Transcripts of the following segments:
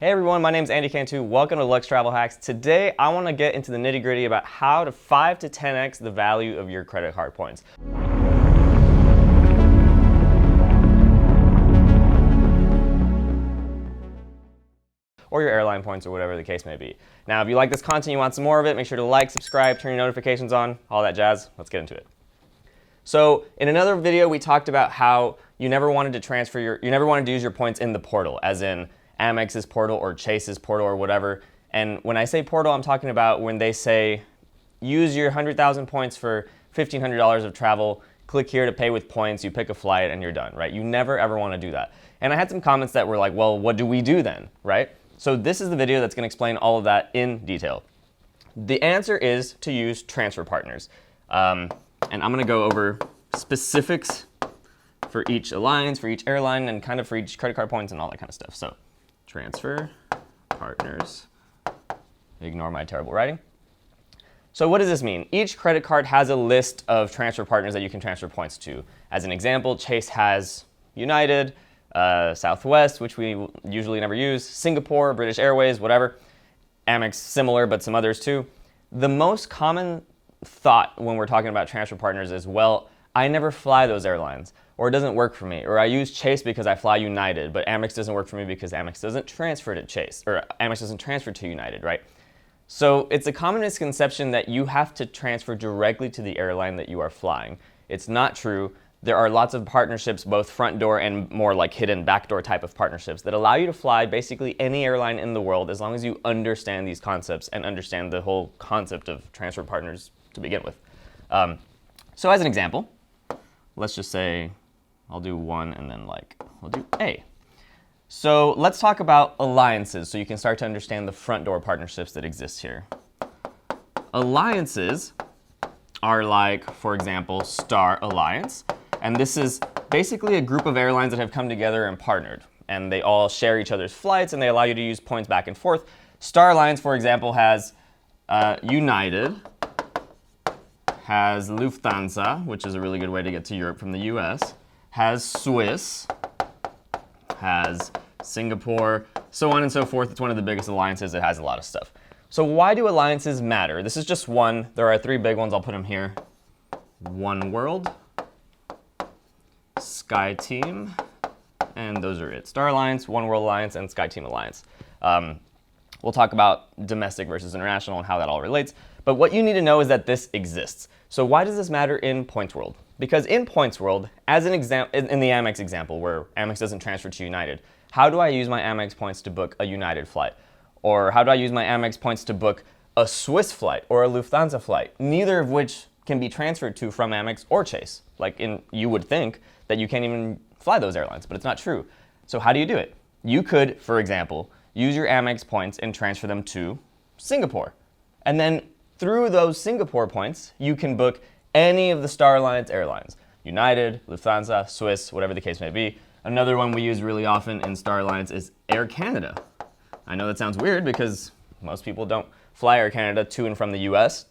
Hey everyone, my name is Andy Cantu. Welcome to Lux Travel Hacks. Today I want to get into the nitty-gritty about how to 5 to 10x the value of your credit card points. Or your airline points, or whatever the case may be. Now, if you like this content, you want some more of it, make sure to like, subscribe, turn your notifications on, all that jazz. Let's get into it. So in another video, we talked about how you never wanted to use your points in the portal, as in Amex's portal or Chase's portal or whatever. And when I say portal, I'm talking about when they say use your 100,000 points for $1,500 of travel, click here to pay with points, you pick a flight and you're done, right? You never ever want to do that. And I had some comments that were like, well, what do we do then, right? So this is the video that's going to explain all of that in detail. The answer is to use transfer partners. And I'm going to go over specifics for each alliance, for each airline, and kind of for each credit card points and all that kind of stuff. So transfer partners. Ignore my terrible writing. So what does this mean? Each credit card has a list of transfer partners that you can transfer points to. As an example, Chase has United, Southwest, which we usually never use, Singapore, British Airways, whatever. Amex, similar, but some others too. The most common thought when we're talking about transfer partners is, well, I never fly those airlines, or it doesn't work for me, or I use Chase because I fly United, but Amex doesn't work for me because Amex doesn't transfer to Chase, or Amex doesn't transfer to United, right? So it's a common misconception that you have to transfer directly to the airline that you are flying. It's not true. There are lots of partnerships, both front door and more like hidden backdoor type of partnerships, that allow you to fly basically any airline in the world as long as you understand these concepts and understand the whole concept of transfer partners to begin with. So as an example, let's just say I'll do one and then we'll do A. So let's talk about alliances so you can start to understand the front door partnerships that exist here. Alliances are like, for example, Star Alliance. And this is basically a group of airlines that have come together and partnered. And they all share each other's flights and they allow you to use points back and forth. Star Alliance, for example, has United, has Lufthansa, which is a really good way to get to Europe from the US, has Swiss, has Singapore, so on and so forth. It's one of the biggest alliances. It has a lot of stuff. So why do alliances matter? This is just one. There are 3 big ones. I'll put them here. One World, SkyTeam, and those are it. Star Alliance, One World Alliance, and SkyTeam Alliance. We'll talk about domestic versus international and how that all relates. But what you need to know is that this exists. So why does this matter in Points World? Because in Points World, as an example, in the Amex example, where Amex doesn't transfer to United, how do I use my Amex points to book a United flight? Or how do I use my Amex points to book a Swiss flight or a Lufthansa flight? Neither of which can be transferred to from Amex or Chase. You would think that you can't even fly those airlines, but it's not true. So how do you do it? You could, for example, use your Amex points and transfer them to Singapore. And then through those Singapore points, you can book any of the Star Alliance airlines. United, Lufthansa, Swiss, whatever the case may be. Another one we use really often in Star Alliance is Air Canada. I know that sounds weird because most people don't fly Air Canada to and from the US,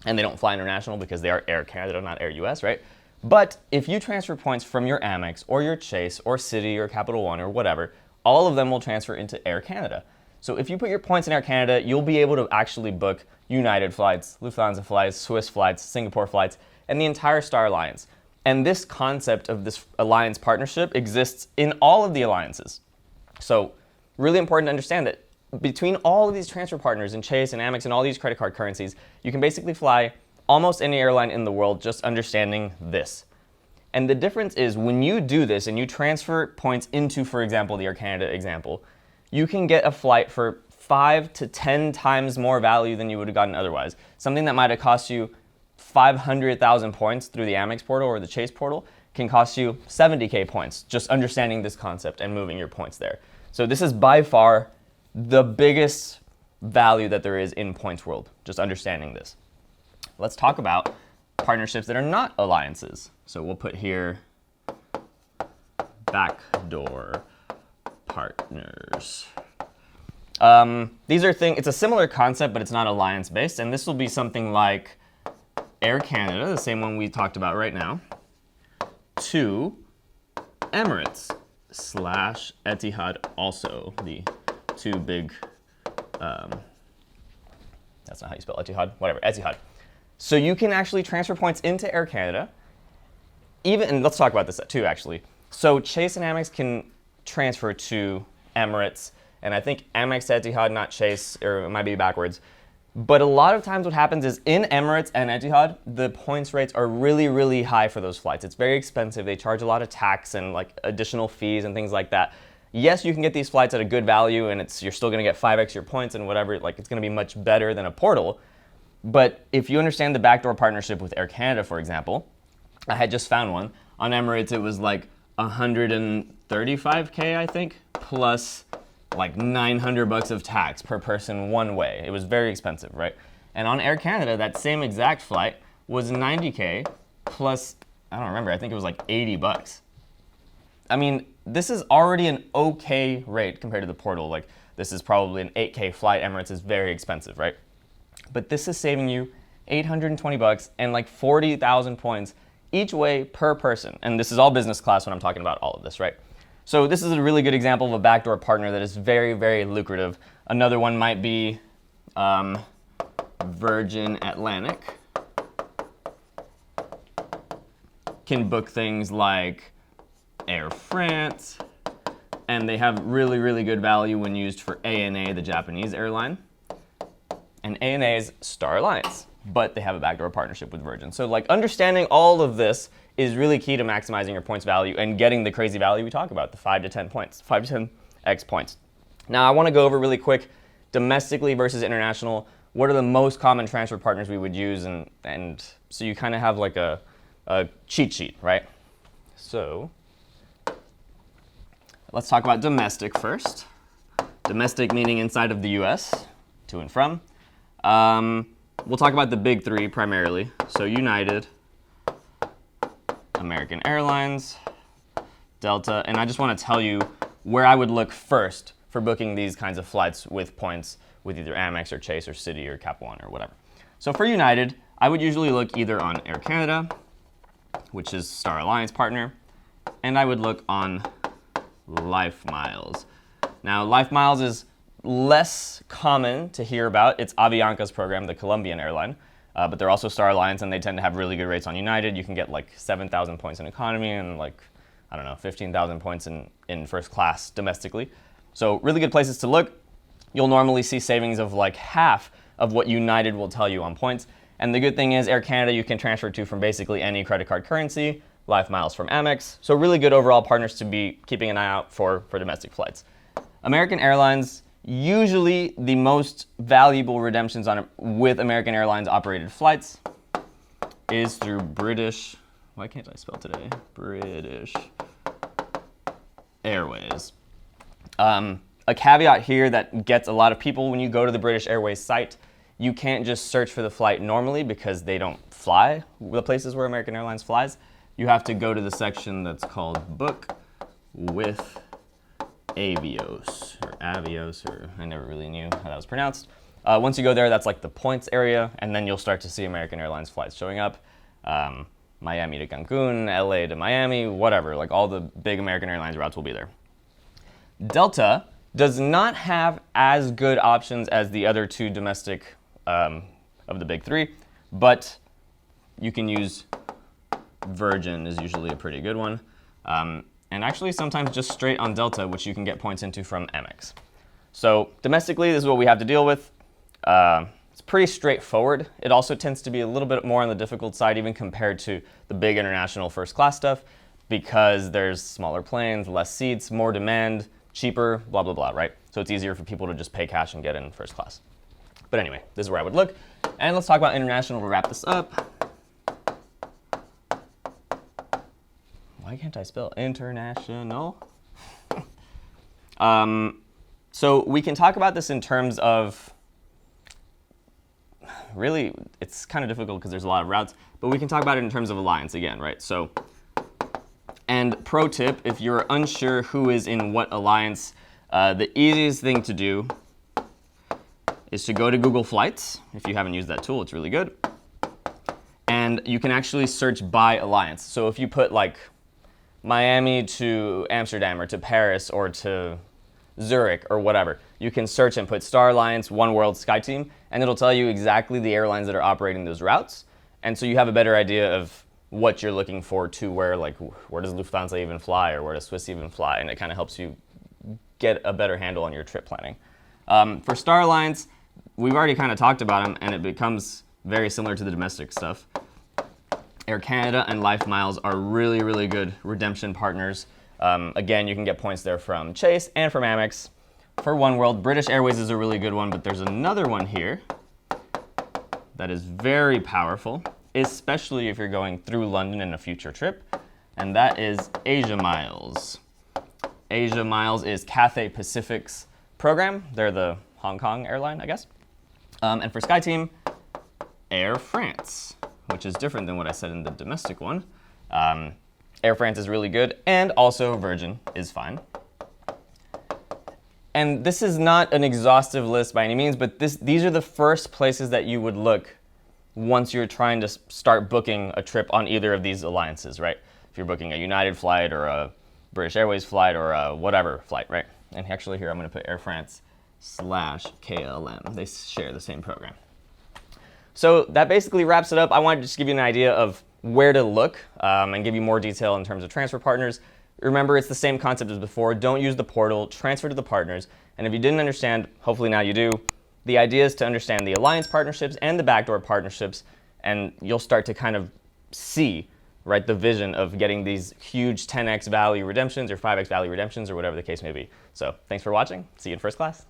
and they don't fly international because they are Air Canada, not Air US, right? But if you transfer points from your Amex or your Chase or Citi or Capital One or whatever, all of them will transfer into Air Canada. So if you put your points in Air Canada, you'll be able to actually book United flights, Lufthansa flights, Swiss flights, Singapore flights, and the entire Star Alliance. And this concept of this alliance partnership exists in all of the alliances. So really important to understand that between all of these transfer partners in Chase and Amex and all these credit card currencies, you can basically fly almost any airline in the world just understanding this. And the difference is when you do this and you transfer points into, for example, the Air Canada example, you can get a flight for 5 to 10 times more value than you would have gotten otherwise. Something that might have cost you 500,000 points through the Amex portal or the Chase portal can cost you 70K points, just understanding this concept and moving your points there. So this is by far the biggest value that there is in Points World, just understanding this. Let's talk about partnerships that are not alliances. So we'll put here Backdoor partners. These are it's a similar concept, but it's not alliance based. And this will be something like Air Canada, the same one we talked about right now, to Emirates / Etihad, also the two big, that's not how you spell Etihad, whatever, Etihad. So you can actually transfer points into Air Canada, and let's talk about this too, actually. So Chase and Amex can transfer to Emirates, and I think Amex to Etihad, not Chase, or it might be backwards. But a lot of times what happens is in Emirates and Etihad, the points rates are really, really high for those flights. It's very expensive. They charge a lot of tax and like additional fees and things like that. Yes, you can get these flights at a good value, and you're still going to get 5x your points and whatever. Like, it's going to be much better than a portal. But if you understand the backdoor partnership with Air Canada, for example, I had just found one. On Emirates, it was like 135K, I think, plus like $900 of tax per person one way. It was very expensive, right? And on Air Canada, that same exact flight was 90K plus, I don't remember, I think it was like $80. I mean, this is already an okay rate compared to the portal. Like, this is probably an 8K flight. Emirates is very expensive, right? But this is saving you $820 and like 40,000 points each way per person. And this is all business class when I'm talking about all of this, right? So this is a really good example of a backdoor partner that is very, very lucrative. Another one might be Virgin Atlantic. Can book things like Air France, and they have really, really good value when used for ANA, the Japanese airline. And ANA is Star Alliance, but they have a backdoor partnership with Virgin. So like understanding all of this is really key to maximizing your points value and getting the crazy value we talk about, the 5 to 10 points, 5 to 10x points. Now I want to go over really quick, domestically versus international, what are the most common transfer partners we would use, and so you kind of have like a cheat sheet, right? So let's talk about domestic first. Domestic meaning inside of the US, to and from. We'll talk about the big three primarily. So United, American Airlines, Delta, and I just want to tell you where I would look first for booking these kinds of flights with points with either Amex or Chase or Citi or Cap One or whatever. So for United, I would usually look either on Air Canada, which is Star Alliance partner, and I would look on Life Miles. Now, Life Miles is less common to hear about. It's Avianca's program, the Colombian airline, but they're also Star Alliance, and they tend to have really good rates on United. You can get like 7,000 points in economy and like, I don't know, 15,000 points in first class domestically. So really good places to look. You'll normally see savings of like half of what United will tell you on points. And the good thing is Air Canada you can transfer to from basically any credit card currency, Life Miles from Amex. So really good overall partners to be keeping an eye out for domestic flights. American Airlines, usually the most valuable redemptions on with American Airlines operated flights is through British, why can't I spell today? British Airways. A caveat here that gets a lot of people when you go to the British Airways site, you can't just search for the flight normally because they don't fly the places where American Airlines flies. You have to go to the section that's called Book with Avios, or I never really knew how that was pronounced. Once you go there, that's like the points area, and then you'll start to see American Airlines flights showing up. Miami to Cancun, LA to Miami, whatever, like all the big American Airlines routes will be there. Delta does not have as good options as the other two domestic of the big three, but you can use Virgin is usually a pretty good one. And actually sometimes just straight on Delta, which you can get points into from Amex. So domestically, this is what we have to deal with. It's pretty straightforward. It also tends to be a little bit more on the difficult side, even compared to the big international first class stuff, because there's smaller planes, less seats, more demand, cheaper, blah, blah, blah, right? So it's easier for people to just pay cash and get in first class. But anyway, this is where I would look. And let's talk about international to wrap this up. Why can't I spell international? So we can talk about this in terms of, really, it's kind of difficult because there's a lot of routes, but we can talk about it in terms of alliance again, right? So, and pro tip, if you're unsure who is in what alliance, the easiest thing to do is to go to Google Flights. If you haven't used that tool, it's really good. And you can actually search by alliance. So if you put like Miami to Amsterdam or to Paris or to Zurich or whatever, you can search and put Star Alliance, One World, SkyTeam, and it'll tell you exactly the airlines that are operating those routes. And so you have a better idea of what you're looking for to where, like, where does Lufthansa even fly or where does Swiss even fly? And it kind of helps you get a better handle on your trip planning. For Star Alliance, we've already kind of talked about them, and it becomes very similar to the domestic stuff. Air Canada and Life Miles are really, really good redemption partners. Again, you can get points there from Chase and from Amex. For One World, British Airways is a really good one, but there's another one here that is very powerful, especially if you're going through London in a future trip, and that is Asia Miles. Asia Miles is Cathay Pacific's program. They're the Hong Kong airline, I guess. And for SkyTeam, Air France, which is different than what I said in the domestic one. Air France is really good, and also Virgin is fine. And this is not an exhaustive list by any means, but these are the first places that you would look once you're trying to start booking a trip on either of these alliances, right? If you're booking a United flight or a British Airways flight or a whatever flight, right? And actually here I'm going to put Air France/KLM. They share the same program. So that basically wraps it up. I wanted to just give you an idea of where to look and give you more detail in terms of transfer partners. Remember, it's the same concept as before. Don't use the portal, transfer to the partners. And if you didn't understand, hopefully now you do. The idea is to understand the alliance partnerships and the backdoor partnerships, and you'll start to kind of see, right, the vision of getting these huge 10x value redemptions or 5x value redemptions or whatever the case may be. So thanks for watching. See you in first class.